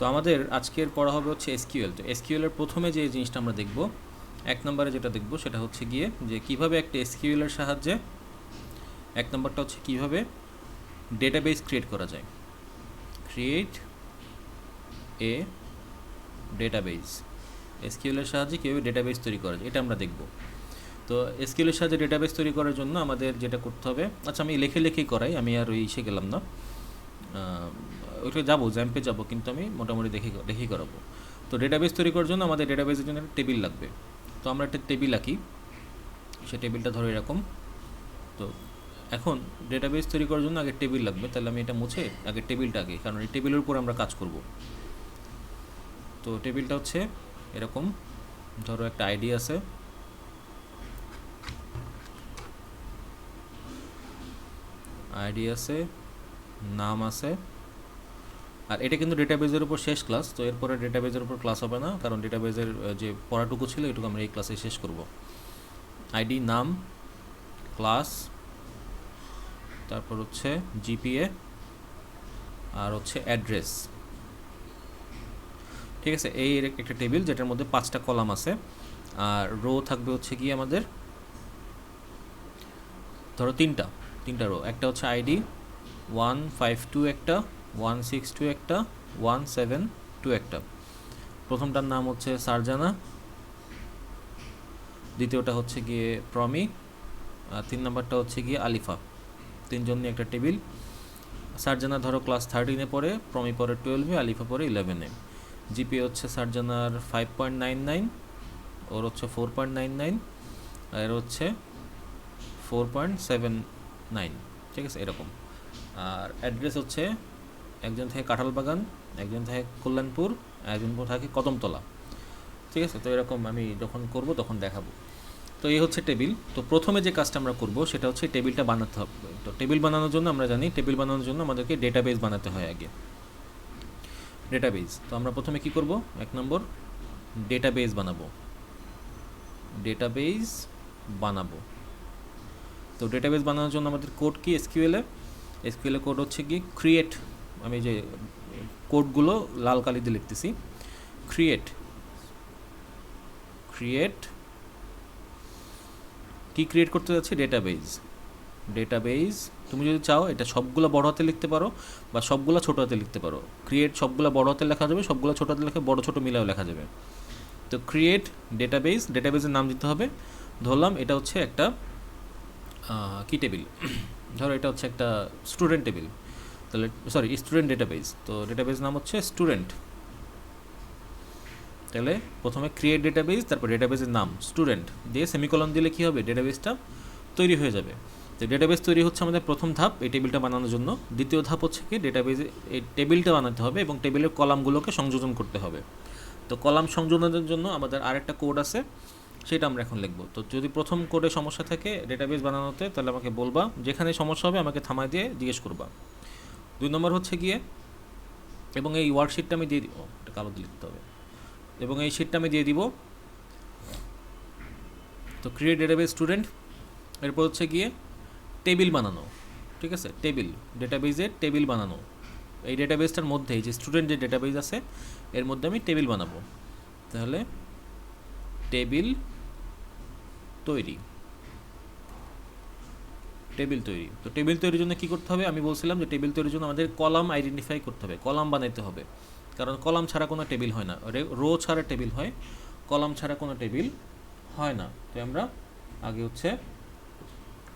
তো আমাদের আজকের পড়া হবে হচ্ছে এসকিউএল। তো এসকিউএলের প্রথমে যে জিনিসটা আমরা দেখব, এক নম্বরে যেটা দেখব সেটা হচ্ছে গিয়ে যে কীভাবে একটা এসকিউএলের সাহায্যে, এক নম্বরটা হচ্ছে কীভাবে ডেটাবেস ক্রিয়েট করা যায়। ক্রিয়েট এ ডেটাবেস, এসকিউএলের সাহায্যে কীভাবে ডেটাবেস তৈরি করা যায় এটা আমরা দেখব। তো এসকিউএলের সাহায্যে ডেটাবেস তৈরি করার জন্য আমাদের যেটা করতে হবে, আচ্ছা আমি লেখেই করাই, আমি আর ওই ইসে গেলাম না, ওইটা যাবো জ্যাম্পে যাবো, কিন্তু আমি মোটামুটি দেখেই করাবো। তো ডেটাবেস তৈরি করার জন্য আমাদের ডেটাবেসের জন্য একটা টেবিল লাগবে। তো আমরা একটা টেবিল আঁকি, সে টেবিলটা ধরো এরকম। তো এখন ডেটাবেস তৈরি করার জন্য আগে টেবিল লাগবে, তাহলে আমি এটা মুছে আগে টেবিলটা আগে, কারণ এই টেবিলের উপর আমরা কাজ করব। তো টেবিলটা হচ্ছে এরকম, ধরো একটা আইডি আছে, নাম আছে, আর এটা কিন্তু ডেটাবেজের উপর শেষ ক্লাস। তো এরপরে ডেটাবেজের উপর ক্লাস হবে না, কারণ ডেটাবেজের যে পড়াটুকু ছিল এটুকু আমরা এই ক্লাসে শেষ করব। আইডি, নাম, ক্লাস, তারপর হচ্ছে জিপিএ, আর হচ্ছে অ্যাড্রেস। ঠিক আছে, এই একটা টেবিল যেটার মধ্যে 5টা কলাম আছে, আর রো থাকবে হচ্ছে কি আমাদের ধরো তিনটা রো। একটা হচ্ছে আইডি 152, একটা 162, একটা 172, একটা। প্রথমটার নাম হচ্ছে সারজানা, দ্বিতীয়টা হচ্ছে গিয়ে প্রমি, আর 3 নম্বরটা হচ্ছে গিয়ে আলিফা। তিনজন নিয়ে একটা টেবিল। সারজানা ধরো ক্লাস 13-এ পড়ে, প্রমি পড়ে 12-এ, আলিফা পড়ে 11-এ। জিপি হচ্ছে সারজানার 5.99, ওর হচ্ছে 4.99, আর এর হচ্ছে 4.79। ঠিক আছে, এরকম। আর অ্যাড্রেস হচ্ছে একজন থাকে কাঁঠালবাগান, একজন থাকে কল্যাণপুর, একজন থাকে কদমতলা। ঠিক আছে, তো এরকম আমি যখন করব তখন দেখাবো। তো এই হচ্ছে টেবিল। তো প্রথমে যে কাজটা আমরা করব সেটা হচ্ছে টেবিলটা বানাতে হবে। তো টেবিল বানানোর জন্য আমরা জানি, টেবিল বানানোর জন্য আমাদেরকে ডেটাবেস বানাতে হয় আগে। ডেটাবেস, তো আমরা প্রথমে কি করব, 1 নম্বর ডেটাবেস বানাবো। তো ডেটাবেস বানানোর জন্য আমাদের কোড কি, এসকিউএল কোড হচ্ছে কি ক্রিয়েট। আমি যে কোডগুলো লাল কালি দিয়ে লিখতেছি, ক্রিয়েট কি ক্রিয়েট করতে যাচ্ছি, ডেটাবেস। তুমি যদি চাও এটা সবগুলো বড় হাতে লিখতে পারো বা সবগুলো ছোট হাতে লিখতে পারো। ক্রিয়েট সবগুলো বড় হাতে লেখা যাবে, সবগুলো ছোট হাতে লেখা বড় ছোট মিলাও লেখা যাবে। তো ক্রিয়েট ডেটাবেসের নাম দিতে হবে। ধরলাম এটা হচ্ছে একটা কি টেবিল, ধরো এটা হচ্ছে একটা স্টুডেন্ট টেবিল, তাহলে স্টুডেন্ট ডেটাবেস। তো ডেটাবেস নাম হচ্ছে স্টুডেন্ট। তাহলে প্রথমে ক্রিয়েট ডেটাবেস, তারপর ডেটাবেসের নাম স্টুডেন্ট দিয়ে সেমিকলন দিলে কী হবে, ডেটাবেসটা তৈরি হয়ে যাবে। তো ডেটাবেস তৈরি হচ্ছে আমাদের প্রথম ধাপ এই টেবিলটা বানানোর জন্য। দ্বিতীয় ধাপ হচ্ছে কি ডেটাবেসে এই টেবিলটা বানাতে হবে এবং টেবিলের কলামগুলোকে সংযোজন করতে হবে। তো কলাম সংযোজনের জন্য আমাদের আরেকটা কোড আছে, সেটা আমরা এখন লিখব। তো যদি প্রথম কোডে সমস্যা থাকে ডেটাবেস বানানোতে, তাহলে আমাকে বলবা, যেখানে সমস্যা হবে আমাকে থামায় দিয়ে জিজ্ঞেস করবা। 2 নম্বর হচ্ছে গিয়ে, এবং এই ওয়ার্কশিটটা আমি দিয়ে দিব, এটা কালো দিয়ে লিখতে হবে, এবং এই শিটটা আমি দিয়ে দিব। তো ক্রিয়েট ডেটাবেস স্টুডেন্ট, এরপর হচ্ছে গিয়ে টেবিল বানানো। ঠিক আছে, ডেটাবেসের টেবিল বানানো। এই ডেটাবেসটার মধ্যে যে স্টুডেন্ট যে ডেটাবেস আছে এর মধ্যে আমি টেবিল বানাবো। তাহলে টেবিল তৈরি। তো টেবিল তৈরির জন্য কী করতে হবে, আমি বলছিলাম যে টেবিল তৈরির জন্য আমাদের কলাম আইডেন্টিফাই করতে হবে, কলাম বানাইতে হবে। কারণ কলাম ছাড়া কোনো টেবিল হয় না, রো ছাড়া টেবিল হয়, কলাম ছাড়া কোনো টেবিল হয় না। তো আমরা আগে হচ্ছে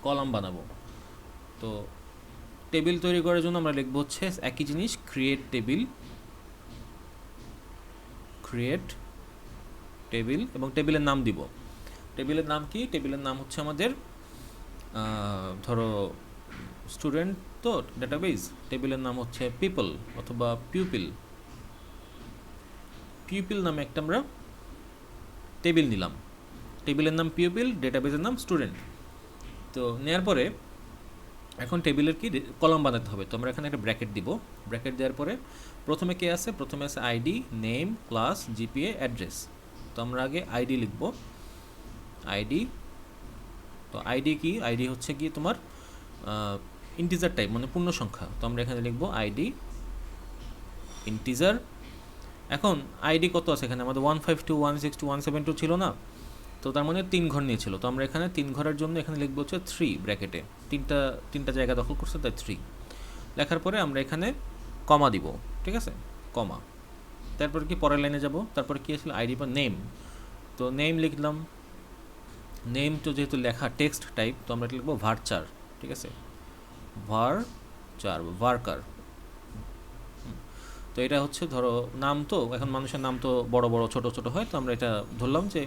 কলাম বানাবো। তো টেবিল তৈরি করার জন্য আমরা লিখবো হচ্ছে একই জিনিস, ক্রিয়েট টেবিল, এবং টেবিলের নাম দিব। টেবিলের নাম কি, টেবিলের নাম হচ্ছে আমাদের ধরো স্টুডেন্ট, তো ডেটাবেস টেবিলের নাম হচ্ছে পিপল অথবা পিউপিল নামে একটা আমরা টেবিল নিলাম। টেবিলের নাম পিউপিল, ডেটাবেসের নাম স্টুডেন্ট। তো নেওয়ার পরে এখন টেবিলের কি কলাম বানাতে হবে। তো আমরা এখানে একটা ব্র্যাকেট দিব। ব্র্যাকেট দেওয়ার পরে প্রথমে আছে ID, name, class, GPA, address. তো আমরা আগে আইডি লিখব, আইডি। তো আইডি হচ্ছে কি তোমার ইন্টিজার টাইপ, মানে পূর্ণ সংখ্যা। তো আমরা এখানে লিখব আইডি ইন্টিজার। এখন আইডি কত আছে এখানে আমাদের 152.162.172 ছিল না, তো তার মানে 3 ঘর নিয়েছিল, তো আমরা এখানে 3 ঘরের জন্য এখানে লিখবো হচ্ছে 3 ব্র্যাকেটে, তিনটা জায়গা দখল করছে তাই 3 লেখার পরে আমরা এখানে কমা দিব, ঠিক আছে, কমা। তারপর কি পরের লাইনে যাব, তারপর কি আসলে আইডি বা নেম, তো নেম লিখলাম। নেম তো যেহেতু লেখা টেক্সট টাইপ, তো আমরা লিখবো ভার্চার, ঠিক আছে, ভার্কার। তো এটা হচ্ছে ধরো নাম, তো এখন মানুষের নাম তো বড় বড় ছোট ছোট হয়, তো আমরা এটা ধরলাম যে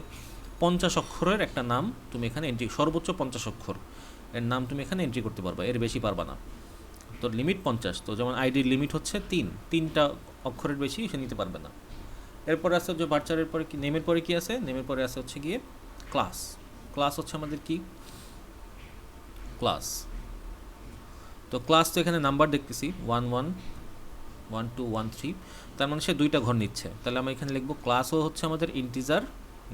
50 অক্ষরের একটা নাম তুমি এখানে এন্ট্রি, সর্বোচ্চ 50 অক্ষর এর নাম তুমি এখানে এন্ট্রি করতে পারবা, এর বেশি পারবা না। তো লিমিট 50, তো যেমন আইডির লিমিট হচ্ছে 3টা অক্ষরের বেশি সে নিতে পারবে না। এরপরে আছে যে ভার্চারের পরে কি, নেমের পরে কি আছে, নেমের পরে আছে হচ্ছে গিয়ে ক্লাস। ক্লাস হচ্ছে আমাদের কি, ক্লাস। তো ক্লাস তো এখানে নাম্বার দেখতেছি 11 1 2 1 3, তার মানে সে 2টা ঘর নিচ্ছে, তাহলে আমরা এখানে লিখবো ক্লাসও হচ্ছে আমাদের ইন্টিজার,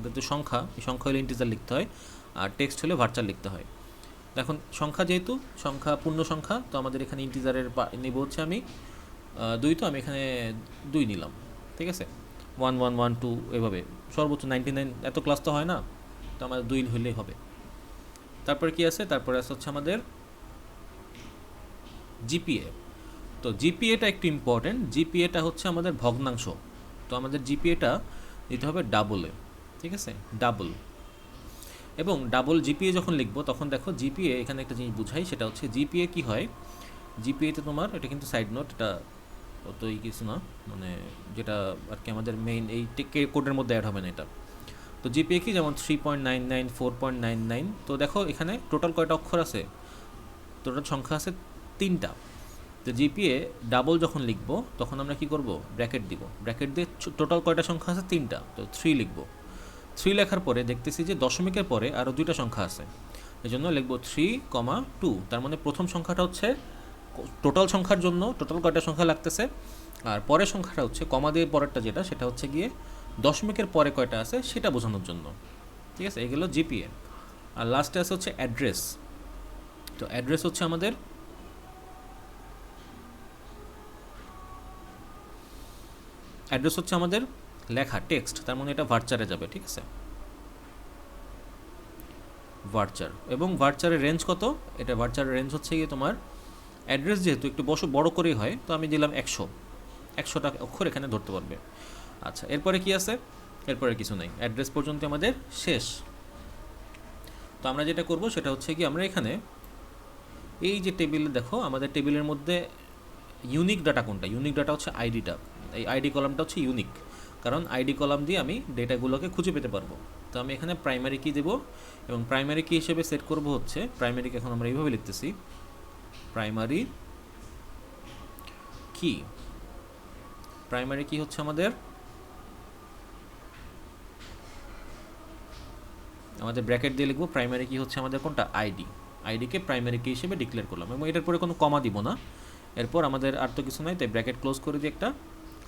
কিন্তু সংখ্যা, এই সংখ্যা হলে ইন্টিজার লিখতে হয়, আর টেক্সট হলে ভার্চার লিখতে হয়। এখন সংখ্যা যেহেতু সংখ্যা পূর্ণ সংখ্যা, তো আমাদের এখানে ইন্টিজারের নেব হচ্ছে আমি 2, তো আমি এখানে 2 নিলাম, ঠিক আছে, 1 1 1 2 এভাবে, সর্বোচ্চ 99, এত ক্লাস তো হয় না, তো আমাদের 2 হলেই হবে। তারপরে কি আছে, তারপরে আছে হচ্ছে আমাদের জিপিএ। তো জিপিএটা একটু ইম্পর্টেন্ট, জিপিএটা হচ্ছে আমাদের ভগ্নাংশ, তো আমাদের জিপিএটা দিতে হবে ডাবলে, ঠিক আছে, ডাবল। এবং ডাবল জিপিএ যখন লিখবো তখন দেখো জিপিএ এখানে একটা জিনিস বুঝাই, সেটা হচ্ছে জিপিএ কি হয়, জিপিএতে তোমার, এটা কিন্তু সাইড নোট, এটা অতই কিছু না, মানে যেটা আর কি আমাদের মেইন এই কোডের মধ্যে অ্যাড হবে না এটা। তো জিপিএ কি, যেমন 3.99 4.99, তো দেখো এখানে টোটাল কয়টা অক্ষর আছে, টোটাল সংখ্যা আছে 3টা। তো জিপিএ ডাবল যখন লিখব তখন আমরা কি করব, ব্র্যাকেট দিব, ব্র্যাকেট দিয়ে টোটাল কয়টা সংখ্যা আছে 3টা, তো 3 লিখব। 3 লেখার পরে দেখতেছি যে দশমিকের পরে আরও 2টা সংখ্যা আছে, এই জন্য লিখব 3,2, তার মানে প্রথম সংখ্যাটা হচ্ছে টোটাল সংখ্যার জন্য টোটাল কয়টা সংখ্যা লাগতেছে, আর পরের সংখ্যাটা হচ্ছে কমা দিয়ে পরেরটা যেটা, সেটা হচ্ছে গিয়ে দশমিকের পরে কয়টা আছে সেটা বোঝানোর জন্য, ঠিক আছে, এগুলো জিপিএ। আর লাস্টে আছে হচ্ছে অ্যাড্রেস। তো অ্যাড্রেস হচ্ছে আমাদের, অ্যাড্রেস হচ্ছে আমাদের লেখা টেক্সট, তার মানে এটা ভার্চারে যাবে, ঠিক আছে, ভার্চার। এবং ভার্চারের রেঞ্জ কত, এটা ভার্চারের রেঞ্জ হচ্ছে গিয়ে তোমার, অ্যাড্রেস যেহেতু একটু বড় করেই হয়, তো আমি দিলাম 100টা অক্ষর এখানে ধরতে পারবে। আচ্ছা, এরপরে কি আছে, এরপরে কিছু নাই, অ্যাড্রেস পর্যন্ত আমাদের শেষ। তো আমরা যেটা করব সেটা হচ্ছে কি, আমরা এখানে এই যে টেবিলে দেখো আমাদের টেবিলের মধ্যে ইউনিক ডাটা কোনটা, ইউনিক ডাটা হচ্ছে আইডিটা, এই আইডি কলামটা হচ্ছে ইউনিক, কারণ আইডি কলাম দিয়ে আমি ডেটাগুলোকে খুঁজে পেতে পারবো। তো আমি এখানে প্রাইমারি কি দেবো, এবং প্রাইমারি কি হিসেবে সেট করব হচ্ছে, প্রাইমারিকে এখন আমরা এইভাবে লিখতেছি, প্রাইমারি কি, প্রাইমারি কি হচ্ছে আমাদের ব্র্যাকেট দিয়ে লিখবো, প্রাইমারি কি হচ্ছে আমাদের কোনটা, আইডি, আইডিকে প্রাইমারি কি হিসেবে ডিক্লেয়ার করলাম, এবং এটার পরে কোনো কমা দিব না, এরপর আমাদের আর তো কিছু নাই, তাই ব্র্যাকেট ক্লোজ করে দিয়ে একটা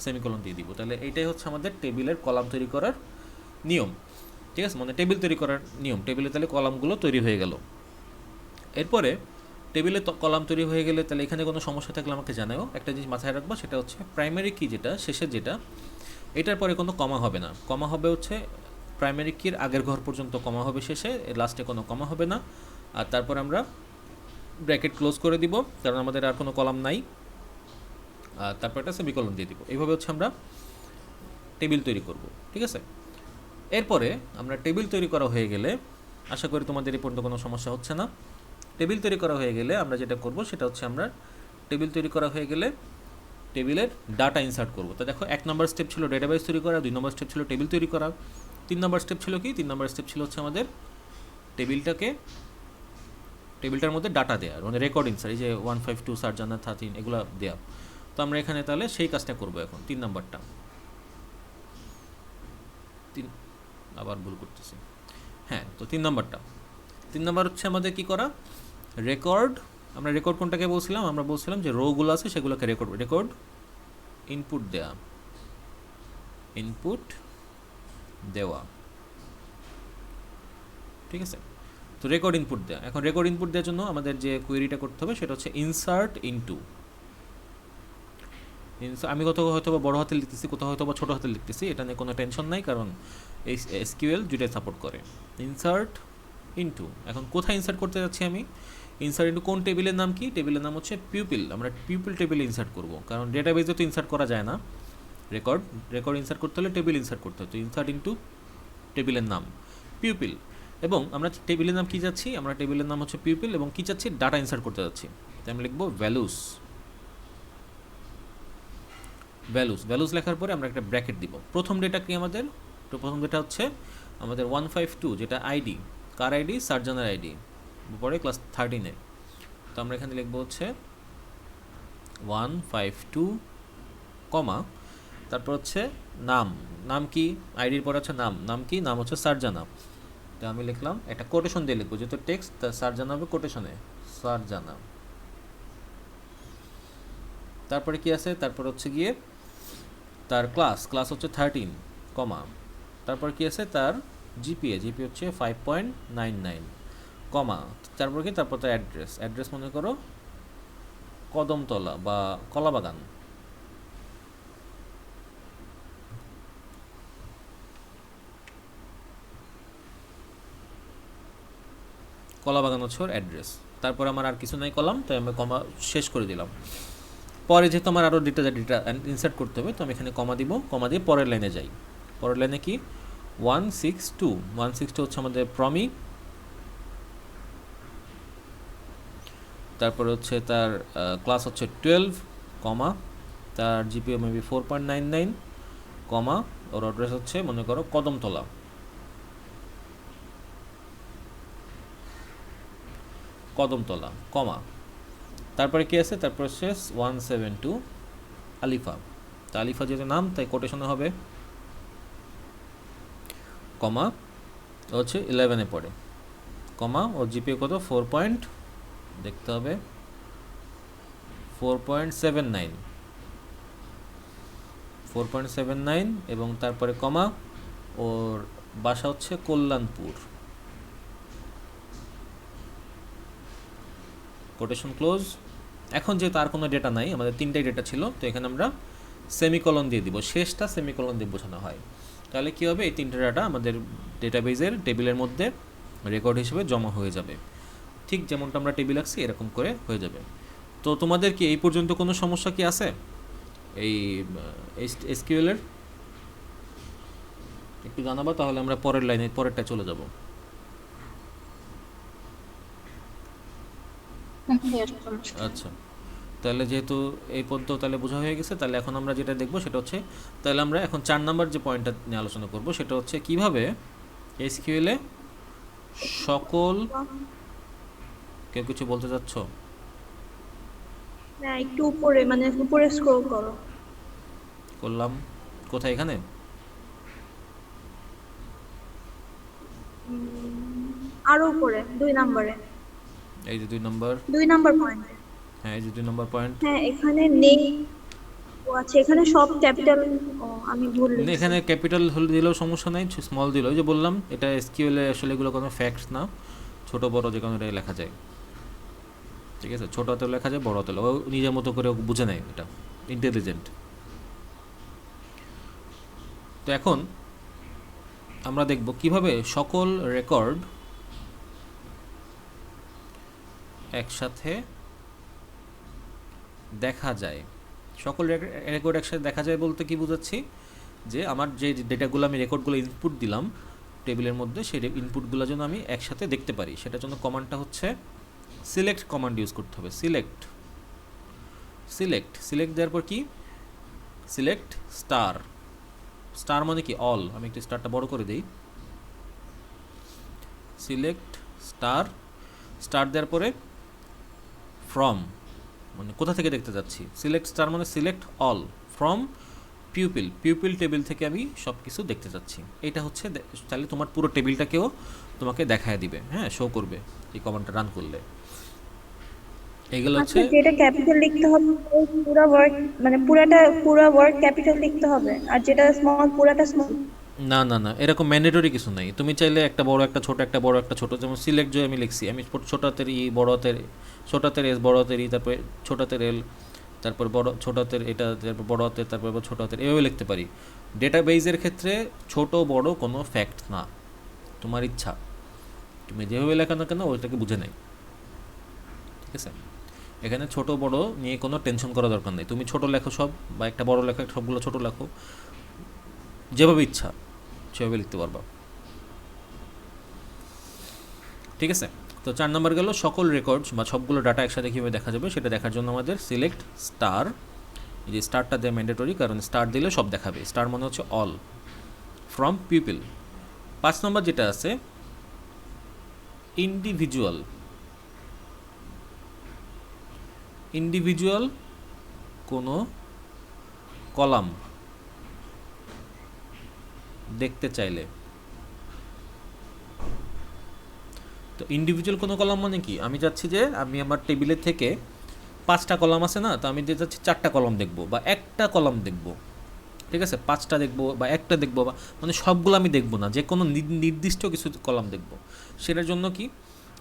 সেমিকোলন দিয়ে দিব। তাহলে এইটাই হচ্ছে আমাদের টেবিলের কলাম তৈরি করার নিয়ম, ঠিক আছে, মানে টেবিল তৈরি করার নিয়ম, টেবিলে তাহলে কলামগুলো তৈরি হয়ে গেল। এরপরে টেবিলে কলাম তৈরি হয়ে গেলে তাহলে এখানে কোনো সমস্যা থাকলে আমাকে জানাও, একটা জিনিস মাথায় রাখবো, সেটা হচ্ছে প্রাইমারি কি যেটা শেষের যেটা, এটার পরে কোনো কমা হবে না, কমা হবে হচ্ছে প্রাইমারি কির আগের ঘর পর্যন্ত কমা হবে শেষে, লাস্টে কোনো কমা হবে না। আর তারপর আমরা ব্র্যাকেট ক্লোজ করে দিব, কারণ আমাদের আর কোনো কলাম নাই, আর তারপর একটা সেমিকোলন দিয়ে দিব। এইভাবে হচ্ছে আমরা টেবিল তৈরি করব, ঠিক আছে। এরপরে আমরা টেবিল তৈরি করা হয়ে গেলে, আশা করি তোমাদের এই পর্যন্ত কোনো সমস্যা হচ্ছে না। টেবিল তৈরি করা হয়ে গেলে আমরা যেটা করব সেটা হচ্ছে, আমরা টেবিল তৈরি করা হয়ে গেলে টেবিলের ডাটা ইনসার্ট করব। তো দেখো 1 নম্বর স্টেপ ছিল ডেটাবেস তৈরি করা, 2 নম্বর স্টেপ ছিল টেবিল তৈরি করা, 3 নম্বর স্টেপ ছিল কি, 3 নম্বর স্টেপ ছিল হচ্ছে আমাদের টেবিলটার মধ্যে ডাটা দেওয়া, মানে রেকর্ড ইনসার্ট, এই যে 152 সার্জানা 13 এগুলো দেওয়া। তো আমরা এখানে তাহলে সেই কাজটা করব এখন, 3 নম্বরটা, আবার ভুল করতেছি, হ্যাঁ, তো 3 নম্বর হচ্ছে আমাদের কি করা, রেকর্ড। আমরা রেকর্ড কোনটাকে বলছিলাম, আমরা বলছিলাম যে রোগুলো আছে সেগুলোকে রেকর্ড ইনপুট দেওয়া, ঠিক আছে। তো রেকর্ড ইনপুট দেওয়া, এখন রেকর্ড ইনপুট দেওয়ার জন্য আমাদের যে কোয়েরিটা করতে হবে সেটা হচ্ছে ইনসার্ট ইনটু, আমি কোথাও হয়তো বা বড় হাতে লিখতেছি, কোথাও হয়তো বা ছোটো হাতে লিখতেছি, এটা নিয়ে কোনো টেনশন নাই, কারণ এই এসকিউএল দুইটাই সাপোর্ট করে। ইনসার্ট ইনটু, এখন কোথায় ইনসার্ট করতে যাচ্ছি আমি? ইনসার্ট ইনটু কোন টেবিলের নাম কি? টেবিলের নাম হচ্ছে পিউপিল। আমরা পিউপিল টেবিলে ইনসার্ট করব, কারণ ডেটাবেজে তো ইনসার্ট করা যায় না। রেকর্ড ইনসার্ট করতে হলে টেবিল ইনসার্ট করতে হয়। তো ইনসার্ট ইনটু টেবিলের নাম পিউপিল, এবং আমরা টেবিলের নাম কী যাচ্ছি? আমরা টেবিলের নাম হচ্ছে পিউপিল, এবং কী চাচ্ছি? ডাটা ইনসার্ট করতে যাচ্ছি। তাই আমি লিখবো ভ্যালুস। ভ্যালুস লেখার পরে আমরা একটা ব্র্যাকেট দিব। প্রথম ডেটা কি আমাদের? তো প্রথম ডেটা হচ্ছে আমাদের 152, যেটা আইডি। কার আইডি? সার্জনের আইডি, পরে ক্লাস 13-এ। তো আমরা এখানে লিখবো হচ্ছে 152, কমা, তারপর হচ্ছে নাম কি? আইডির পরে হচ্ছে নাম কি? নাম হচ্ছে সার্জানা। তো আমি লিখলাম, একটা কোটেশন দিয়ে লিখবো, যেহেতু টেক্সট, তার সার্জানা হবে কোটেশনে, সার্জানা। তারপরে কি আছে? তারপর হচ্ছে গিয়ে তার ক্লাস হচ্ছে 13, কমা, তারপর কি আছে? তার জিপিএ হচ্ছে 5.99, কমা, তারপর কি? তারপর তার অ্যাড্রেস মনে করো কদমতলা বা কলাবাগান। কলাবাগান হচ্ছে ওর অ্যাড্রেস। তারপর আমার আর কিছু নাই কলাম, তাই আমি কমা শেষ করে দিলাম। পরে যেহেতু আমার আরও ডেটা ইনসার্ট করতে হবে, তো আমি এখানে কমা দিব। কমা দিয়ে পরের লাইনে যাই। পরের লাইনে কি? 162 হচ্ছে আমাদের প্রমি। তারপরে হচ্ছে তার ক্লাস হচ্ছে 12, কমা, তার জিপিএ মেবি 4.99, কমা, ওর অ্যাড্রেস হচ্ছে মনে করো কদমতলা, কমা, তারপরে কি আছে? তারপর হচ্ছে 172 আলিফা। তা আলিফা যেহেতু নাম, তাই কোটেশনে হবে, কমা, হচ্ছে 11-এ পড়ে, কমা, ও জিপিএ কত? 4. দেখতে হবে 4.79, এবং তারপরে কমা, ওর বাসা হচ্ছে কল্যাণপুর, কোটেশন ক্লোজ। এখন যেহেতু আর কোনো ডেটা নাই, আমাদের 3টাই ডেটা ছিল, তো এখানে আমরা সেমিকলন দিয়ে দিব, শেষটা সেমিকলন দিয়ে বোঝানো হয়। তাহলে কী হবে? এই 3টে ডাটা আমাদের ডেটাবেজের টেবিলের মধ্যে রেকর্ড হিসেবে জমা হয়ে যাবে। ঠিক যেমনটা আমরা টেবিল আঁকছি এরকম করে হয়ে যাবে। তো তোমাদের কি এই পর্যন্ত কোনো সমস্যা কি আছে এই এসকিউএলের? একটু জানাবা, তাহলে আমরা পরের লাইনে পরেরটা চলে যাব। আচ্ছা, তাহলে যেহেতু এই পর্যন্ত তাহলে বোঝা হয়ে গেছে, তাহলে এখন আমরা যেটা দেখবো সেটা হচ্ছে, তাহলে আমরা এখন 4 নাম্বার যে পয়েন্টটা নিয়ে আলোচনা করব সেটা হচ্ছে কিভাবে এসকিউএলে সকল, কেউ কিছু বলতে চাচ্ছ? না, একটু উপরে, মানে উপরে স্ক্রল করো। করলাম। কোথায়? এখানে? আরো উপরে 2 নম্বরে, এই যে 2 নম্বর। 2 নম্বর পয়েন্ট। হ্যাঁ, এই যে 2 নম্বর পয়েন্ট। হ্যাঁ, এখানে নেই। ও আচ্ছা, এখানে সব ক্যাপিটাল। ও, আমি ভুল লিখছি। এখানে ক্যাপিটাল দিলেও সমস্যা নাই, স্মল দিলেও। ওই যে বললাম, এটা এসকিউএলে আসলে এগুলো কোনো ফ্যাক্টস না, ছোট বড় যে কোনো এটাই লেখা যায়। ঠিক আছে, ছোটো হাতেও লেখা যায়, বড় হাতেও। ও নিজের মতো করে বুঝে নেয়, এটা ইন্টেলিজেন্ট। তো এখন আমরা দেখব কিভাবে সকল রেকর্ড একসাথে দেখা যায়। সকল রেকর্ড একসাথে দেখা যায় বলতে কি বোঝাচ্ছি? যে আমার যে ডেটাগুলো, আমি রেকর্ডগুলো ইনপুট দিলাম টেবিলের মধ্যে, সেই ইনপুটগুলো যেন আমি একসাথে দেখতে পারি, সেটার জন্য কমান্ডটা হচ্ছে সিলেক্ট কমান্ড ইউজ করতে হবে। সিলেক্ট দেওয়ার পর কি? সিলেক্ট স্টার মানে কি? অল। আমি একটু স্টারটা বড় করে দিই। সিলেক্ট স্টার দেওয়ার পরে ফ্রম, মানে কোথা থেকে দেখতে যাচ্ছি। সিলেক্ট স্টার মানে select all from pupil table থেকে আমি সব কিছু দেখতে যাচ্ছি। এটা হচ্ছে, তাহলে তোমার পুরো টেবিলটাকেও তোমাকে দেখায় দিবে, হ্যাঁ, শো করবে এই কমান্ডটা রান করলে। এগুলো হচ্ছে, আচ্ছা, যেটা ক্যাপিটাল লিখতে হবে ওই পুরো ওয়ার্ড, মানে পুরো ওয়ার্ড ক্যাপিটাল লিখতে হবে, আর যেটা স্মল পুরাটা স্মল। না, এরকম ম্যান্ডেটরি কিছু নাই। তুমি চাইলে একটা বড় একটা ছোট, একটা বড় একটা ছোট, যেমন সিলেক্ট যে আমি লিখছি, আমি ছোট হাতের ই, বড় হাতের, ছোট হাতের এস, বড় হাতের ই, তারপরে ছোট হাতের এল, তারপর বড় ছোট হাতের এটা, তারপর বড় হাতের, তারপর আবার ছোট হাতের, এভাবে লিখতে পারি। ডেটাবেজের ক্ষেত্রে ছোট বড় কোনো ফ্যাক্ট না, তোমার ইচ্ছা, তুমি যেভাবে লেখো না কেন ওইটাকে বুঝে নেই, ঠিক আছে। এখানে ছোট বড় নিয়ে কোনো টেনশন করা দরকার নেই, তুমি ছোট লেখো সব, বা একটা বড় লেখো, সবগুলো ছোট লেখো, যেভাবে ইচ্ছা সেভাবে লিখতে পারবা, ঠিক আছে। তো 4 নম্বর গেল সকল রেকর্ডস বা সবগুলো ডাটা একসাথে কীভাবে দেখা যাবে সেটা দেখার জন্য আমাদের সিলেক্ট স্টার, এই যে স্টারটা দেওয়া ম্যান্ডেটরি, কারণ স্টার দিলে সব দেখাবে, স্টার মানে হচ্ছে অল, ফ্রম পিপল। 5 নম্বর যেটা আছে ইন্ডিভিজুয়াল, ইন্ডিভিজুয়াল কোনো কলাম দেখতে চাইলে, তো ইন্ডিভিজুয়াল কোনো কলাম মানে কি, আমি চাচ্ছি যে আমি আমার টেবিলের থেকে 5টা কলাম আছে না, তো আমি দিয়ে যাচ্ছি 4টা কলাম দেখবো বা একটা কলাম দেখবো, ঠিক আছে, 5টা দেখবো বা একটা দেখবো, বা মানে সবগুলো আমি দেখবো না, যে কোনো নির্দিষ্ট কিছু কলাম দেখবো। সেটার জন্য কি,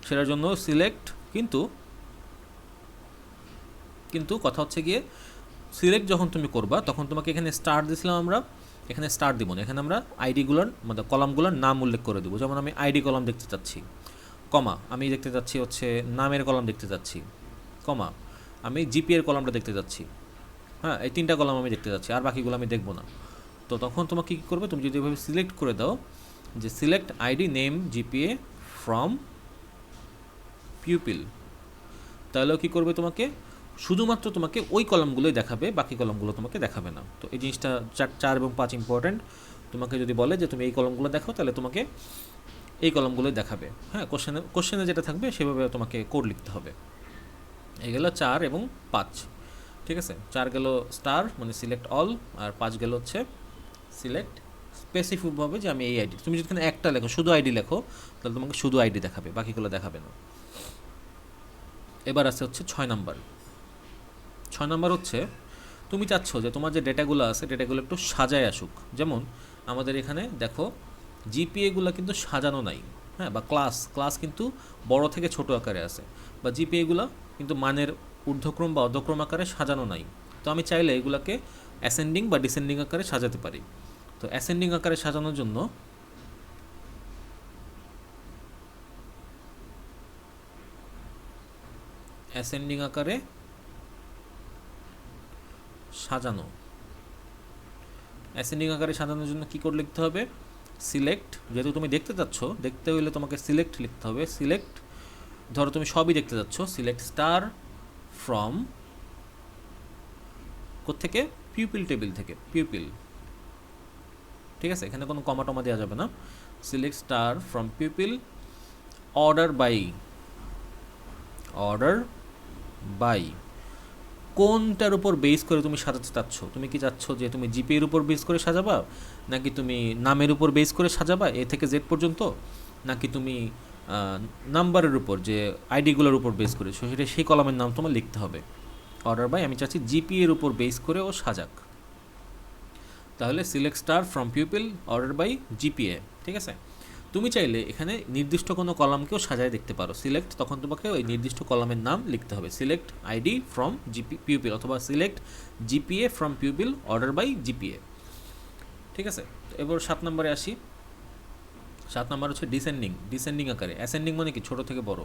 সেটার জন্য সিলেক্ট, কিন্তু কিন্তু কথা হচ্ছে গিয়ে সিলেক্ট যখন তুমি করবা তখন তোমাকে এখানে স্টার দিয়েছিলাম আমরা, এখানে স্টার দিব না, এখানে আমরা আইডিগুলোর মানে কলামগুলোর নাম উল্লেখ করে দেবো। যেমন আমি আইডি কলাম দেখতে চাচ্ছি, কমা আমি দেখতে চাচ্ছি হচ্ছে নামের কলাম দেখতে চাচ্ছি, কমা আমি জিপিএর কলামটা দেখতে চাচ্ছি, হ্যাঁ এই 3টা কলাম আমি দেখতে চাচ্ছি, আর বাকিগুলো আমি দেখবো না। তো তখন তোমাকে কী করবে, তুমি যদি এভাবে সিলেক্ট করে দাও যে select ID name GPA from pupil, তাহলেও কী করবে, তোমাকে শুধুমাত্র তোমাকে ওই কলামগুলোই দেখাবে, বাকি কলামগুলো তোমাকে দেখাবে না। তো এই জিনিসটা 4 এবং 5 ইম্পর্ট্যান্ট। তোমাকে যদি বলে যে তুমি এই কলামগুলো দেখো, তাহলে তোমাকে এই কলামগুলোই দেখাবে, হ্যাঁ কোশ্চেনে যেটা থাকবে সেভাবে তোমাকে কোড লিখতে হবে। এই গেল 4 এবং 5, ঠিক আছে। 4 গেল স্টার মানে সিলেক্ট অল, আর 5 গেল হচ্ছে সিলেক্ট স্পেসিফিকভাবে যে আমি এই আইডি, তুমি যদি একটা লেখো শুধু আইডি লেখো তাহলে তোমাকে শুধু আইডি দেখাবে, বাকিগুলো দেখাবে না। এবার আছে হচ্ছে 6 নাম্বার। 6 নাম্বার হচ্ছে তুমি চাচ্ছ যে তোমার যে ডেটাগুলো আছে ডেটাগুলো একটু সাজায় আসুক। যেমন আমাদের এখানে দেখো জিপিএগুলো কিন্তু সাজানো নাই, হ্যাঁ, বা ক্লাস কিন্তু বড় থেকে ছোট আকারে আছে, বা জিপিএগুলো কিন্তু মানের ঊর্ধ্বক্রম বা অধক্রম আকারে সাজানো নাই। তো আমি চাইলে এগুলোকে অ্যাসেন্ডিং বা ডিসেন্ডিং আকারে সাজাতে পারি। তো অ্যাসেন্ডিং আকারে সাজানোর জন্য অ্যাসেন্ডিং আকারে সাজানো, অ্যাসেন্ডিং আকারে সাজানোর জন্য কী কোড লিখতে হবে, সিলেক্ট, যেহেতু তুমি দেখতে চাচ্ছ, দেখতে হলে তোমাকে সিলেক্ট লিখতে হবে। সিলেক্ট, ধরো তুমি সবই দেখতে চাচ্ছ, সিলেক্ট স্টার ফ্রম কোত্থেকে, পিউপিল টেবিল থেকে, পিউপিল, ঠিক আছে, এখানে কোনো কমা টমা দেওয়া যাবে না। Select star from pupil, order by কোনটার উপর বেস করে তুমি সাজাতে চাচ্ছ, তুমি কি চাচ্ছ যে তুমি জিপি এর উপর বেস করে সাজাবা, নাকি তুমি নামের উপর বেস করে সাজাবা এ থেকে জেড পর্যন্ত, নাকি তুমি নাম্বারের উপর যে আইডিগুলোর উপর বেস করে, সেটা সেই কলামের নাম তোমার লিখতে হবে। অর্ডার বাই আমি চাচ্ছি জিপি এর উপর বেস করে ও সাজাক, তাহলে select star from pupil order by GPA, ঠিক আছে। তুমি চাইলে এখানে নির্দিষ্ট কোনো কলামকেও সাজায় দেখতে পারো, সিলেক্ট, তখন তোমাকে ওই নির্দিষ্ট কলামের নাম লিখতে হবে, সিলেক্ট আইডি ফ্রম পিউপিল অথবা select GPA from pupil order by GPA, ঠিক আছে। এবার 7 নম্বরে আসি। 7 নম্বর হচ্ছে ডিসেন্ডিং আকারে। অ্যাসেন্ডিং মানে কি, ছোট থেকে বড়,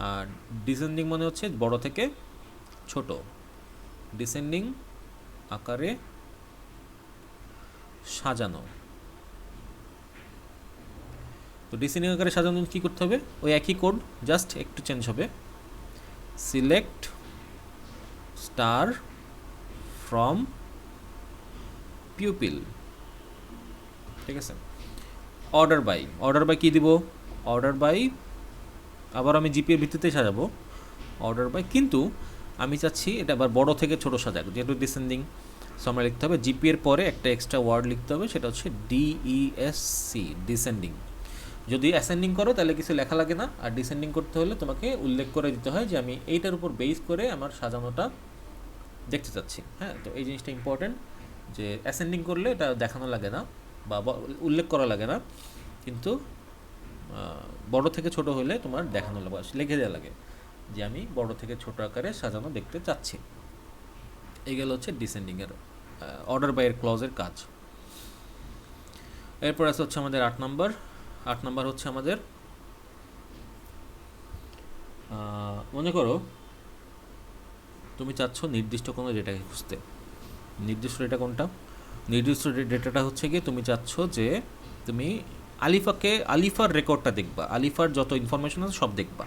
আর ডিসেন্ডিং মানে হচ্ছে বড় থেকে ছোট। ডিসেন্ডিং আকারে সাজানো, তো ডিসেন্ডিং আকারে সাজানো কী করতে হবে, ওই একই কোড, জাস্ট একটু চেঞ্জ হবে। সিলেক্ট স্টার ফ্রম পিউপিল, ঠিক আছে। অর্ডার বাই কী দিব, অর্ডার বাই আবার আমি জিপিএর ভিত্তিতে সাজাবো, অর্ডার বাই, কিন্তু আমি চাচ্ছি এটা আবার বড় থেকে ছোট সাজাক, যেহেতু ডিসেন্ডিং, সো আমরা লিখতে হবে জিপি এর পরে একটা এক্সট্রা ওয়ার্ড লিখতে হবে, সেটা হচ্ছে ডিইএসসি, ডিসেন্ডিং। যদি অ্যাসেন্ডিং করো তাহলে কিছু লেখা লাগে না, আর ডিসেন্ডিং করতে হলে তোমাকে উল্লেখ করে দিতে হয় যে আমি এইটার উপর বেস করে আমার সাজানোটা দেখতে চাচ্ছি, হ্যাঁ। তো এই জিনিসটা ইম্পর্টেন্ট যে অ্যাসেন্ডিং করলে এটা দেখানো লাগে না বা উল্লেখ করা লাগে না, কিন্তু বড় থেকে ছোট হলে তোমার দেখানো লাগে, লিখে দেওয়া লাগে যে আমি বড় থেকে ছোট আকারে সাজানো দেখতে চাচ্ছি। এই গেল হচ্ছে ডিসেন্ডিংয়ের অর্ডার বাই এর ক্লজের কাজ। এরপর আছে হচ্ছে আমাদের 8 নাম্বার হচ্ছে আমাদের মনে করো তুমি চাচ্ছ নির্দিষ্ট কোনো ডেটাকে খুঁজতে। নির্দিষ্ট ডেটা কোনটা? নির্দিষ্ট ডেটাটা হচ্ছে গিয়ে তুমি চাচ্ছ যে তুমি আলিফার রেকর্ডটা দেখবা, আলিফার যত ইনফরমেশন আছে সব দেখবা।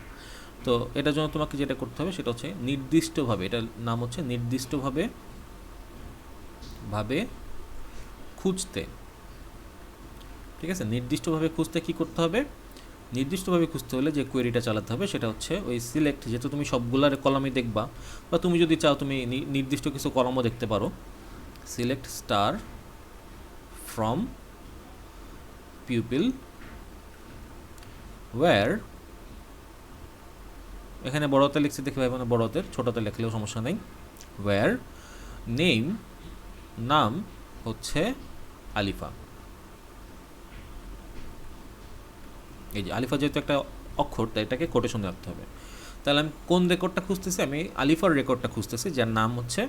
তো এটার জন্য তোমাকে যেটা করতে হবে সেটা হচ্ছে নির্দিষ্টভাবে, এটার নাম হচ্ছে নির্দিষ্টভাবে খুঁজতে। ঠিক আছে, নির্দিষ্টভাবে খুঁজতে কি করতে হবে? নির্দিষ্টভাবে খুঁজতে হলে যে কোয়েরিটা চালাতে হবে সেটা হচ্ছে ওই সিলেক্ট, যেহেতু তুমি সবগুলার কলামই দেখবা, বা তুমি যদি চাও তুমি নির্দিষ্ট কিছু কলামও দেখতে পারো। Select star from pupil where, এখানে বড়তে লিখছি দেখে ভাই, মানে বড়তে, ছোটতে লিখলেও সমস্যা নেই। ওয়্যার নেম, নাম হচ্ছে আলিফা। এই যে আলিফা যেহেতু একটা অক্ষর, তাই এটাকে কোটেশনে রাখতে হবে। তাহলে আমি কোন রেকর্ডটা খুঁজতেছি? আমি আলিফার রেকর্ডটা খুঁজতেছি, যার নাম হচ্ছে,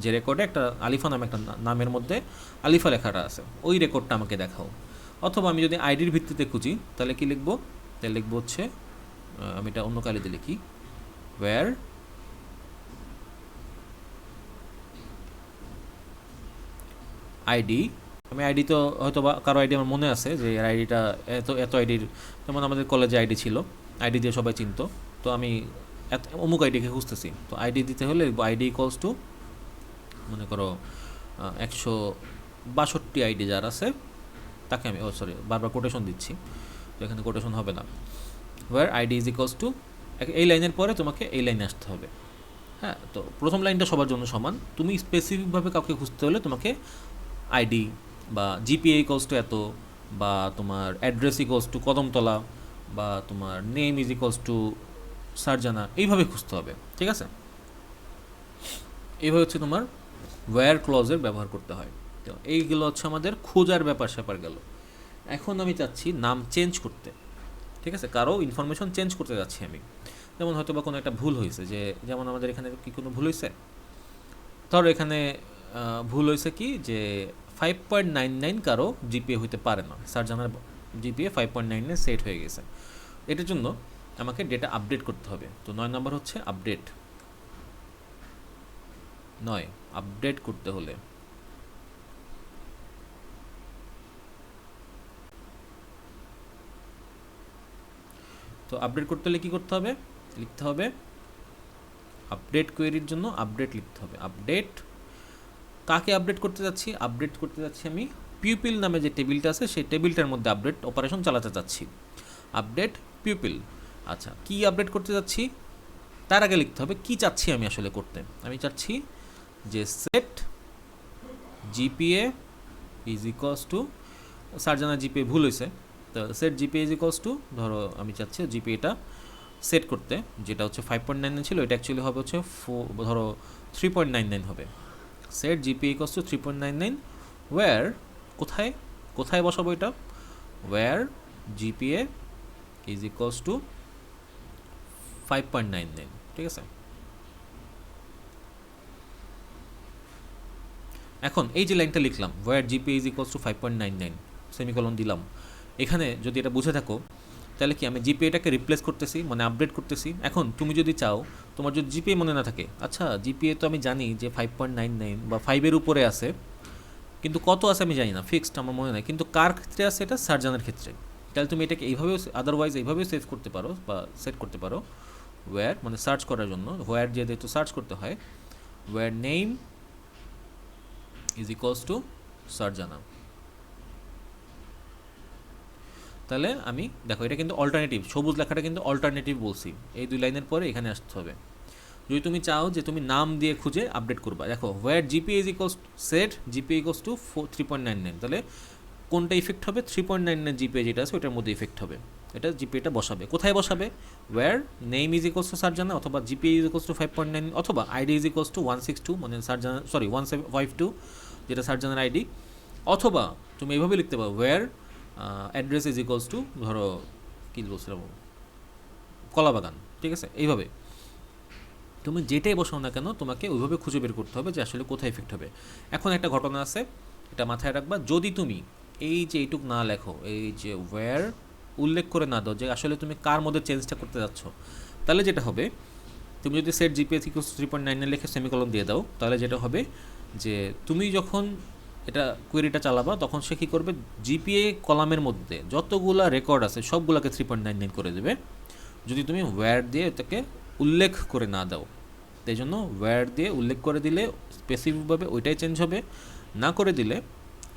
যে রেকর্ডে একটা আলিফা নামে একটা নামের মধ্যে আলিফা লেখাটা আছে, ওই রেকর্ডটা আমাকে দেখাও। অথবা আমি যদি আইডির ভিত্তিতে খুঁজি তাহলে কি লিখবো? তাহলে লিখবো হচ্ছে, আমি এটা অন্য কালিতে লিখি, ওয়্যার আইডি। আমি আইডি তো হয়তো বা কারো আইডি আমার মনে আছে যে এর আইডিটা এত আইডির, যেমন আমাদের কলেজে আইডি ছিল, আইডি দিয়ে সবাই চিনতো। তো আমি অমুক আইডিকে খুঁজতেছি, তো আইডি দিতে হলে আইডি ইকলস টু, মনে করো 162 আইডি যার আছে তাকে আমি, সরি বারবার কোটেশন দিচ্ছি, তো এখানে কোটেশন হবে না। Where ID is equals to, এই লাইনের পরে তোমাকে এই লাইনে আসতে হবে। হ্যাঁ, তো প্রথম লাইনটা সবার জন্য সমান। তুমি স্পেসিফিকভাবে কাউকে খুঁজতে হলে তোমাকে আইডি বা জিপিএ ইকলস টু এত, বা তোমার অ্যাড্রেস ইকলস টু কদমতলা, বা তোমার নেম ইজ ইকলস টু সারজানা, এইভাবে খুঁজতে হবে। ঠিক আছে, এইভাবে হচ্ছে তোমার ওয়্যার ক্লজের ব্যবহার করতে হয়। তো এইগুলো হচ্ছে আমাদের খোঁজার ব্যাপার স্যাপার গেল। এখন আমি চাচ্ছি নাম চেঞ্জ করতে। ঠিক আছে, কারো ইনফরমেশন চেঞ্জ করতে যাচ্ছি আমি। যেমন হয়তো বা কোনো একটা ভুল হয়েছে, যে যেমন আমাদের এখানে কি কোনো ভুল হয়েছে, ধরো এখানে ভুল হয়েছে কি, যে 5.99 কারো জিপিএ হইতে পারে না, সারজানার জিপিএ 5.99 সেট হয়ে গেছে। এটার জন্য আমাকে ডেটা আপডেট করতে হবে। তো 9 নম্বর হচ্ছে আপডেট। 9, আপডেট করতে হলে তো আপডেট করতে হলে কী করতে হবে? লিখতে হবে আপডেট কোয়েরির জন্য আপডেট লিখতে হবে। আপডেট কাকে আপডেট করতে যাচ্ছি? আপডেট করতে যাচ্ছি আমি পিউপিল নামে যে টেবিলটা আছে সেই টেবিলটার মধ্যে আপডেট অপারেশন চালাতে যাচ্ছি। Update pupil. আচ্ছা, কি আপডেট করতে যাচ্ছি? তার আগে লিখতে হবে কি চাচ্ছি আমি আসলে করতে। আমি চাচ্ছি যে set GPA is equals to, Sarjana GPA ভুল হয়েছে, তো set GPA is equals to, ধরো আমি চাচ্ছি জিপিএটা সেট করতে, যেটা হচ্ছে 5.99 ছিল, এটা অ্যাকচুয়ালি হবে হচ্ছে ধরো 3.99 হবে। Set GPA equals to 3.99, where কোথায় কোথায় বসাবো এটা? Where GPA is equals to 5.99। ঠিক আছে, এখন এই যে লাইনটা লিখলাম, where GPA is equals to 5.99 semicolon দিলাম, এখানে যদি এটা বুঝে থাকো তাহলে কি আমি জিপিএটাকে রিপ্লেস করতেছি, মানে আপডেট করতেছি। এখন তুমি যদি চাও, তোমার যদি জিপিএ মনে না থাকে, আচ্ছা জিপিএ তো আমি জানি যে 5.99 বা 5-এর উপরে আছে, কিন্তু কত আছে আমি জানি না, ফিক্সড আমার মনে নাই, কিন্তু কার ক্ষেত্রে আছে? এটা সারজানার ক্ষেত্রে। তাহলে তুমি এটাকে এইভাবেও, আদারওয়াইজ এইভাবেও সেভ করতে পারো বা সেট করতে পারো। ওয়্যার মানে সার্চ করার জন্য, ওয়্যার যেহেতু সার্চ করতে হয়, where name is equals to Sarjana. তাহলে আমি দেখো, এটা কিন্তু অল্টারনেটিভ, সবুজ লেখাটা কিন্তু অল্টারনেটিভ বলছি, এই 2 লাইনের পরে এখানে আসতে হবে। যদি তুমি চাও যে তুমি নাম দিয়ে খুঁজে আপডেট করবা, দেখো where GPA is equals set GPA equals to 3.99, তাহলে কোনটা ইফেক্ট হবে? 3.99 জিপিএ যেটা আছে ওটার মধ্যে ইফেক্ট হবে। এটা জিপিএটা বসাবে, কোথায় বসাবে? Where name is equals to Sarjana, অথবা জিপিএ ইজ ইকুয়ালস টু 5.9, অথবা আইডি ইজ ইকুয়ালস টু 162, মানে সারজানা, সরি 1752 যেটা সারজানার আইডি, অথবা তুমি এইভাবে লিখতে পারো where address is equals to, ধরো কী বলছিলাম, কলাবাগান। ঠিক আছে, এইভাবে তুমি যেটাই বসাও না কেন তোমাকে ওইভাবে খুঁজে বের করতে হবে যে আসলে কোথায় এফেক্ট হবে। এখন একটা ঘটনা আছে, এটা মাথায় রাখবা, যদি তুমি এই যে এইটুক না লেখো, এই যে ওয়্যার উল্লেখ করে না দাও যে আসলে তুমি কার মধ্যে চেঞ্জটা করতে যাচ্ছ, তাহলে যেটা হবে, তুমি যদি সেট জিপিএ থেকে 3.9 লিখে সেমিকলন দিয়ে দাও, তাহলে যেটা হবে যে তুমি যখন এটা কোয়েরিটা চালাবা তখন সে কী করবে, জিপিএ কলামের মধ্যে যতগুলা রেকর্ড আছে সবগুলোকে 3.99 করে দেবে, যদি তুমি ওয়্যার দিয়ে এটাকে উল্লেখ করে না দাও। তাই জন্য ওয়্যার দিয়ে উল্লেখ করে দিলে স্পেসিফিকভাবে ওইটাই চেঞ্জ হবে, না করে দিলে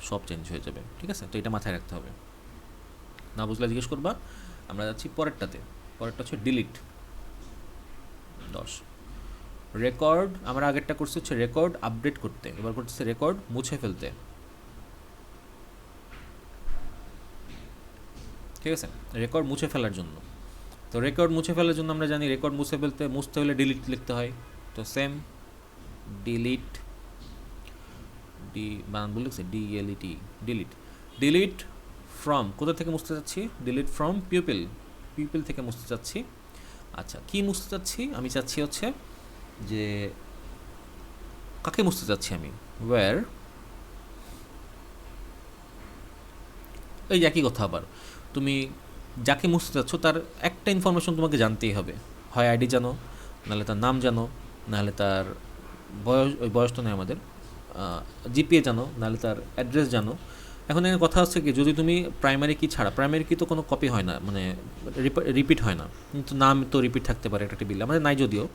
সব চেঞ্জ হয়ে যাবে। ঠিক আছে, তো এটা মাথায় রাখতে হবে। না বুঝলে জিজ্ঞেস করবা। আমরা যাচ্ছি পরেরটাতে। পরেরটা হচ্ছে ডিলিট 10। রেকর্ড আমরা আগেরটা করছি হচ্ছে রেকর্ড আপডেট করতে, এবার করতেছে রেকর্ড মুছে ফেলতে। ঠিক আছে, রেকর্ড মুছে ফেলার জন্য। তো রেকর্ড মুছে ফেলার জন্য আমরা জানি রেকর্ড মুছতে হলে ডিলিট লিখতে হয়। তো সেম ডিলিট, বানান লিখছে ডিএলইটি, ডিলিট। ডিলিট ফ্রম, কোথা থেকে মুছতে চাচ্ছি, ডিলিট ফ্রম পিপল, পিপল থেকে মুছতে চাচ্ছি। আচ্ছা, কি মুছতে চাচ্ছি, আমি চাচ্ছি হচ্ছে যে কাকে মুছতে চাচ্ছি আমি, ওয়্যার, এই একই কথা আবার, তুমি যাকে মুছতে চাচ্ছ তার একটা ইনফরমেশন তোমাকে জানতেই হবে, হয় আইডি জানো, নাহলে তার নাম জানো, নাহলে তার বয়স, ওই বয়স তো নেই আমাদের, জিপিএ জানো, নাহলে তার অ্যাড্রেস জানো। এখন এখানে কথা হচ্ছে কি, যদি তুমি প্রাইমারি কি ছাড়া, প্রাইমারি কি তো কোনো কপি হয় না, মানে রিপিট হয় না, কিন্তু নাম তো রিপিট থাকতে পারে একটা টেবিলে, আমাদের নাই যদিও।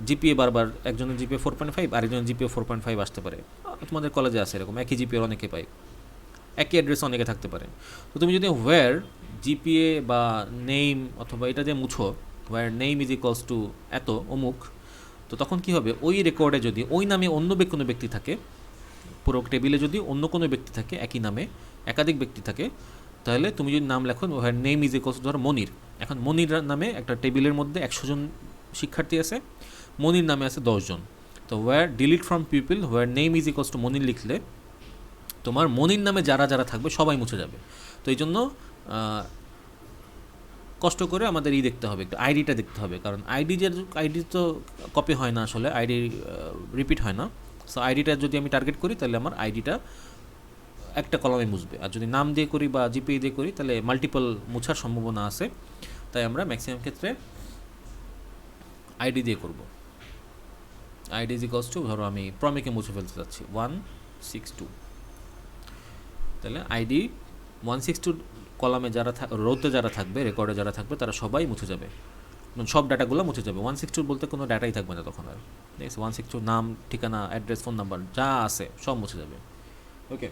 জিপিএ বারবার, একজনের জিপিএ 4.5 আরেকজনের জিপিএ 4.5 আসতে পারে, তোমাদের কলেজে আছে এরকম, একই জিপিএর অনেকে পায়, একই অ্যাড্রেস অনেকে থাকতে পারে। তো তুমি যদি ওয়্যার জিপিএ বা নেম অথবা এটা দিয়ে মুছো, where name is equals to এত অমুক, তো তখন কি হবে, ওই রেকর্ডে যদি ওই নামে অন্য কোনো ব্যক্তি থাকে, পুরো টেবিলে যদি অন্য কোনো ব্যক্তি থাকে, একই নামে একাধিক ব্যক্তি থাকে, তাহলে তুমি যদি নাম লেখো where name is equals to ধরো মনির, এখন মনির নামে একটা টেবিলের মধ্যে 100 জন শিক্ষার্থী আছে, মনির নামে আছে 10 জন, তো where delete from people where name is equals to Monir লিখলে তোমার মনির নামে যারা যারা থাকবে সবাই মুছে যাবে। তো এই জন্য কষ্ট করে আমাদের দেখতে হবে, একটু আইডিটা দেখতে হবে, কারণ আইডি তো কপি হয় না আসলে, আইডি রিপিট হয় না। সো আইডিটা যদি আমি টার্গেট করি তাহলে আমার আইডিটা একটা কলমে মুছবে, আর যদি নাম দিয়ে করি বা জিপিএ দিয়ে করি তাহলে মাল্টিপল মুছার সম্ভাবনা আছে। তাই আমরা ম্যাক্সিমাম ক্ষেত্রে আইডি দিয়ে করব। আইডি ইজ ইকুয়ালস টু, ধরো আমি প্রমিকে মুছে ফেলতে চাচ্ছি 162, তাহলে আইডি 162 কলামে যারা রোতে যারা থাকবে, রেকর্ডে যারা থাকবে তারা সবাই মুছে যাবে, সব ডাটাগুলো মুছে যাবে। 162 বলতে কোনো ডাটাই থাকবে না তখন আর, ঠিক আছে, 162 নাম, ঠিকানা, অ্যাড্রেস, ফোন নাম্বার যা আছে সব মুছে যাবে। ওকে,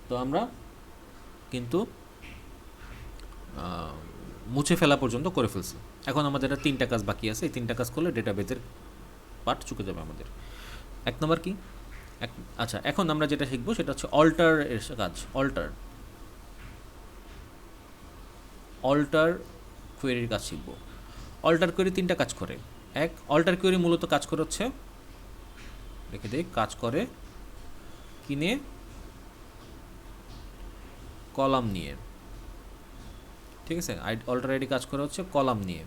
তো আমরা কিন্তু মুছে ফেলা পর্যন্ত করে ফেলছি। এখন আমাদের 3টা কাজ বাকি আছে, এই 3টা কাজ করলে ডেটাবেজের পার্ট চুকে যাবে আমাদের। 1 নম্বর কি, আচ্ছা এখন আমরা যেটা শিখবো সেটা হচ্ছে অল্টার এর কাজ। অল্টার কোয়েরির কাজ শিখব। অল্টার কোয়েরি 3টা কাজ করে। এক, অল্টার কোয়েরি মূলত কাজ করে হচ্ছে, রেখে দিই, কাজ করে কি নিয়ে, কলাম নিয়ে। ঠিক আছে, অল্টার আইডি কাজ করে হচ্ছে কলাম নিয়ে।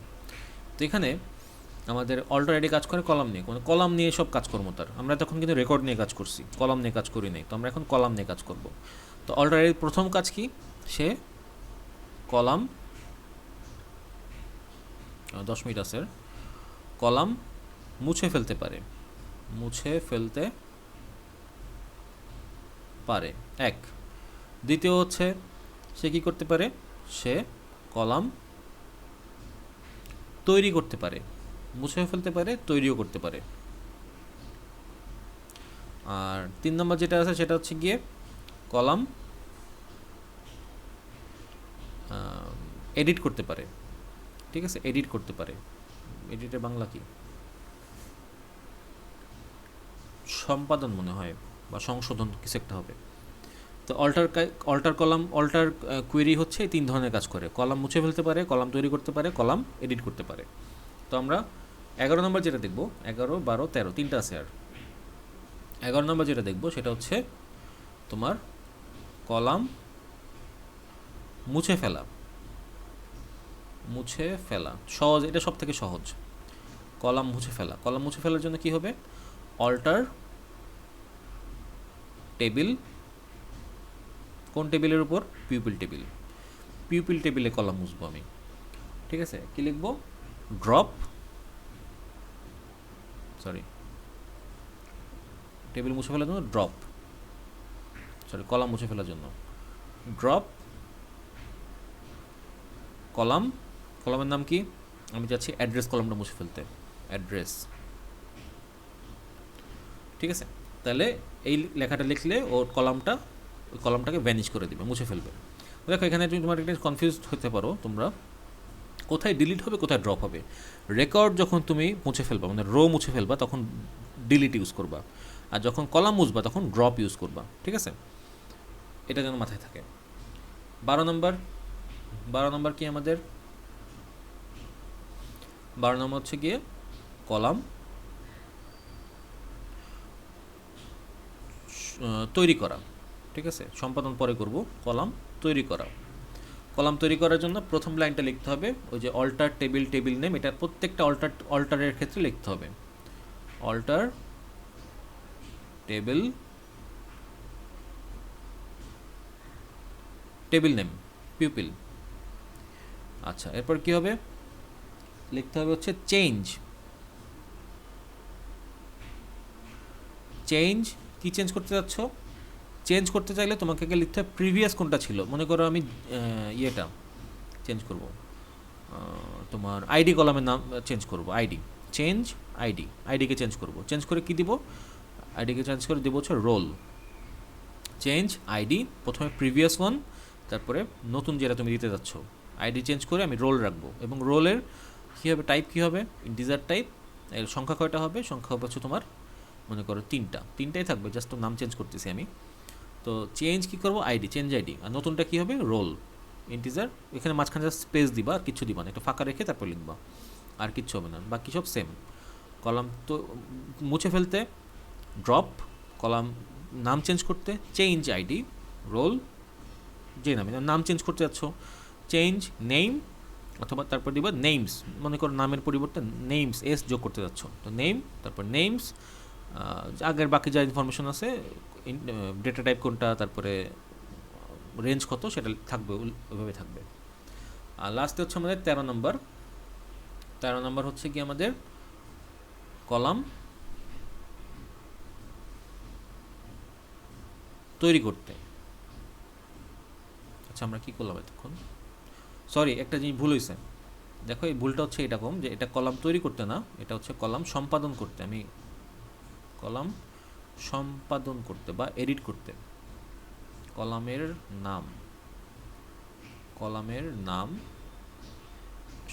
তো এখানে আমাদের অল্টার আইডি কাজ করে কলাম নিয়ে, মানে কলাম নিয়ে সব কাজকর্ম তার। আমরা তখন কিন্তু রেকর্ড নিয়ে কাজ করছি, কলাম নিয়ে কাজ করি নাই, তো আমরা এখন কলাম নিয়ে কাজ করব। তো অল্টার আইডির প্রথম কাজ কি, সে কলাম, 10 মিনিট আছে, কলাম মুছে ফেলতে পারে, এক। দ্বিতীয় হচ্ছে সে কি করতে পারে, সে কলাম তৈরি করতে পারে, মুছে ফেলতে পারে, তৈরিও করতে পারে। আর 3 নম্বর যেটা আছে সেটা হচ্ছে গিয়ে কলাম এডিট করতে পারে। ঠিক আছে, এডিট করতে পারে, এডিটের বাংলা কি, সম্পাদন মনে হয়, বা সংশোধন কিছু একটা হবে। তো অল্টার কোয়েরি হচ্ছে এই 3 ধরনের কাজ করে, কলাম মুছে ফেলতে পারে, কলাম তৈরি করতে পারে, কলাম এডিট করতে পারে। তো আমরা 11 নম্বর যেটা দেখব, 11, 12, 13 3টা আছে, আর 11 নম্বর যেটা দেখব সেটা হচ্ছে তোমার কলাম মুছে ফেলা। সহজ, এটা সব থেকে সহজ। কলাম মুছে ফেলা, কলাম মুছে ফেলার জন্য কি হবে, অল্টার টেবিল, কোন টেবিলের উপর, পিউপিল টেবিল, পিউপিল টেবিলে কলাম মুছবো আমি। ঠিক আছে, কি লিখবো, ড্রপ, সরি টেবিল মুছে ফেলার জন্য ড্রপ, সরি কলাম মুছে ফেলার জন্য ড্রপ কলাম, কলামের নাম কি, আমি চাচ্ছি অ্যাড্রেস কলামটা মুছে ফেলতে, অ্যাড্রেস। ঠিক আছে, তাহলে এই লেখাটা লিখলে ও কলামটা, ওই কলামটাকে ভ্যানিশ করে দিবে, মুছে ফেলবে। দেখো এখানে তুমি তোমার একটা কনফিউজড হতে পারো তোমরা, কোথায় ডিলিট হবে কোথায় ড্রপ হবে। রেকর্ড যখন তুমি মুছে ফেলবা, মানে রো মুছে ফেলবা, তখন ডিলিট ইউজ করবা, আর যখন কলাম মুছবা তখন ড্রপ ইউজ করবা। ঠিক আছে, এটা যেন মাথায় থাকে। 12 নম্বর, 12 নম্বর কি আমাদের, 12 নম্বর হচ্ছে গিয়ে কলাম তৈরি করা। ঠিক আছে, সম্পাদন পরে করব, কলাম তৈরি করা। কলাম তৈরি করার জন্য প্রথম লাইনটা লিখতে হবে ওই যে অল্টার টেবিল, টেবিল নেম, এটা প্রত্যেকটা অল্টারের ক্ষেত্রে লিখতে হবে, alter table, table name, pupil. আচ্ছা, এরপর কি হবে, লিখতে হবে হচ্ছে চেঞ্জ, চেঞ্জ কি চেঞ্জ করতে যাচ্ছ, চেঞ্জ করতে চাইলে তোমাকে আগে লিখতে হবে প্রিভিয়াস কোনটা ছিল। মনে করো আমি ইয়েটা চেঞ্জ করব, তোমার আইডি কলামের নাম চেঞ্জ করব, আইডি, চেঞ্জ আইডি, আইডিকে চেঞ্জ করব, চেঞ্জ করে কি দিব, আইডিকে চেঞ্জ করে দেবো হচ্ছে রোল, চেঞ্জ আইডি, প্রথমে প্রিভিয়াস ওয়ান, তারপরে নতুন যেটা তুমি দিতে যাচ্ছ, আইডি চেঞ্জ করে আমি রোল রাখবো। এবং রোলের কী হবে, টাইপ কী হবে, ইন্টিজার টাইপ। এর সংখ্যা কয়টা হবে, সংখ্যা হবে হচ্ছে তোমার মনে করো তিনটাই থাকবে, জাস্ট নাম চেঞ্জ করতেছি আমি। তো চেঞ্জ কী করবো, আইডি, চেঞ্জ আইডি, আর নতুনটা কী হবে, রোল, ইন্টিজার। এখানে মাঝখানে জাস্ট স্পেস দিবা, আর কিছু দিবা না, একটু ফাঁকা রেখে তারপর লিখবা, আর কিচ্ছু হবে না, বাকি সব সেম। কলাম তো মুছে ফেলতে ড্রপ, কলাম নাম চেঞ্জ করতে চেঞ্জ আইডি, রোল যে নাম চেঞ্জ করতে যাচ্ছ চেঞ্জ নেম, অথবা তারপর দিবা নেমস, মনে করো নামের পরিবর্তে নেমস এস যোগ করতে যাচ্ছ, তো নেম, তারপর নেমস, আগের বাকি যা ইনফরমেশন আছে, ডেটা টাইপ কোনটা, তারপরে রেঞ্জ কত, সেটা থাকবে, ওইভাবে থাকবে। আর লাস্টে হচ্ছে আমাদের 13 নম্বর, 13 নম্বর হচ্ছে কি আমাদের কলাম তৈরি করতে। আচ্ছা, আমরা কি করলাম এতক্ষণ, সরি একটা জিনিস ভুল হয়েছে, দেখো এই ভুলটা হচ্ছে এরকম যে এটা কলাম তৈরি করতে না, এটা হচ্ছে কলাম সম্পাদন করতে। আমি কলাম সম্পাদন করতে বা এডিট করতে, কলামের নাম, কলামের নাম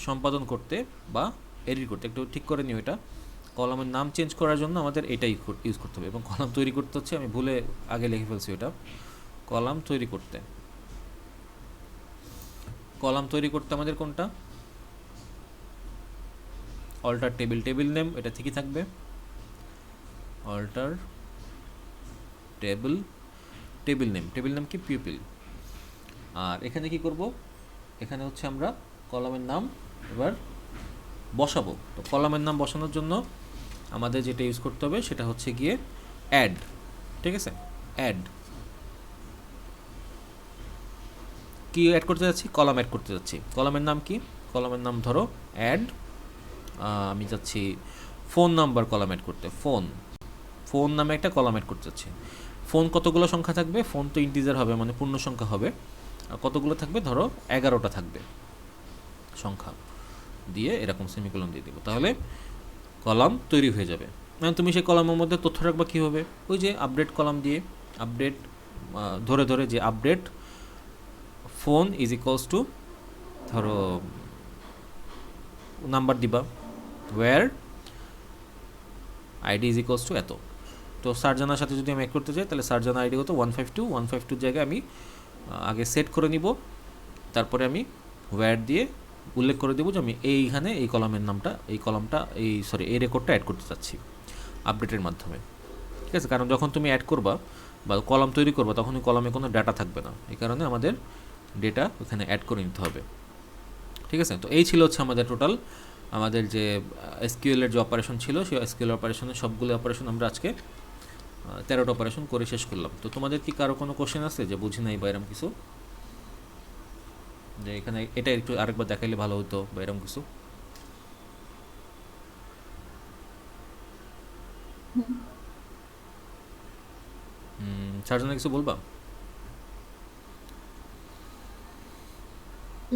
সম্পাদন করতে বা এডিট করতে, একটু ঠিক করে নিও এটা। কলামের নাম চেঞ্জ করার জন্য আমাদের এটাই ইউজ করতে হবে, এবং কলাম তৈরি করতে হচ্ছে, আমি ভুলে আগে লিখে ফেলছি এটা, কলাম তৈরি করতে। কলাম তৈরি করতে আমাদের কোনটা, অল্টার টেবিল, টেবিল নেম, এটা ঠিকই থাকবে, alter table, table name, table name কি, পিউপিল। আর এখানে কি করব, এখানে হচ্ছে আমরা কলামের নাম এবার বসাবো। তো কলামের নাম বসানোর জন্য আমাদের যেটা ইউজ করতে হবে সেটা হচ্ছে গিয়ে অ্যাড। ঠিক আছে, অ্যাড কি অ্যাড করতে যাচ্ছি, কলাম অ্যাড করতে যাচ্ছি। কলামের নাম কি, কলামের নাম ধরো অ্যাড, আমি যাচ্ছি ফোন নাম্বার কলাম অ্যাড করতে, ফোন, ফোন নামে একটা কলাম অ্যাড করতে যাচ্ছি। ফোন কতগুলো সংখ্যা থাকবে, ফোন তো ইন্টিজার হবে, মানে পূর্ণ সংখ্যা হবে, আর কতগুলো থাকবে, ধরো 11টা থাকবে সংখ্যা, দিয়ে এরকম সেমিকোলন দিয়ে দেবো, তাহলে কলাম তৈরি হয়ে যাবে। তুমি সেই কলামের মধ্যে তথ্য রাখবা কীভাবে, ওই যে আপডেট কলাম দিয়ে, আপডেট ধরে ধরে যে update phone is equals to, ধরো নাম্বার দিবা, where ID is equals to এত। তো সার্জানার সাথে যদি আমি অ্যাড করতে চাই, তাহলে সার্জানা আইডি হতো 152, 152 জায়গায় আমি আগে সেট করে নিব, তারপরে আমি ওয়্যার দিয়ে উল্লেখ করে দেবো যে আমি এইখানে এই কলামের নামটা, এই কলামটা, এই রেকর্ডটা অ্যাড করতে চাচ্ছি আপডেটের মাধ্যমে। ঠিক আছে, কারণ যখন তুমি অ্যাড করবা বা কলাম তৈরি করবা, তখন ওই কলামে কোনো ডাটা থাকবে না, এই কারণে আমাদের ডেটা ওখানে অ্যাড করে নিতে হবে। ঠিক আছে, তো এই ছিল হচ্ছে আমাদের টোটাল আমাদের যে এসকিউএলের যে অপারেশন ছিল সেই এসকিউএল অপারেশনের সবগুলো অপারেশন আমরা আজকে 13টা অপারেশন করে শেষ করলাম। তো তোমাদের কি কারো কোনো কোশ্চেন আছে যে বুঝি নাই বা এরকম কিছু, যে এখানে এটা একটু আরেকবার দেখাইলে ভালো হতো বা এরকম কিছু? চারজনে কিছু বলবা?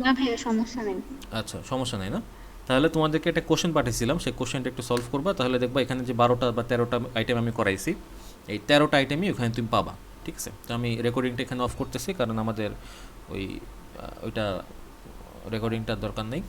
না ভাইয়া, সমস্যা নেই। আচ্ছা, সমস্যা নাই না? তাহলে তোমাদেরকে একটা কোশ্চেন পাঠিয়েছিলাম, সেই কোশ্চেনটা একটু সলভ করবা, তাহলে দেখবা এখানে যে 12টা বা 13টা আইটেম আমি করাইছি, এই 13টা আইটেমই ওখানে তুমি পাবা। ঠিক আছে, তো আমি রেকর্ডিংটা এখানে অফ করতেছি, কারণ আমাদের ওইটা রেকর্ডিংটার দরকার নেই।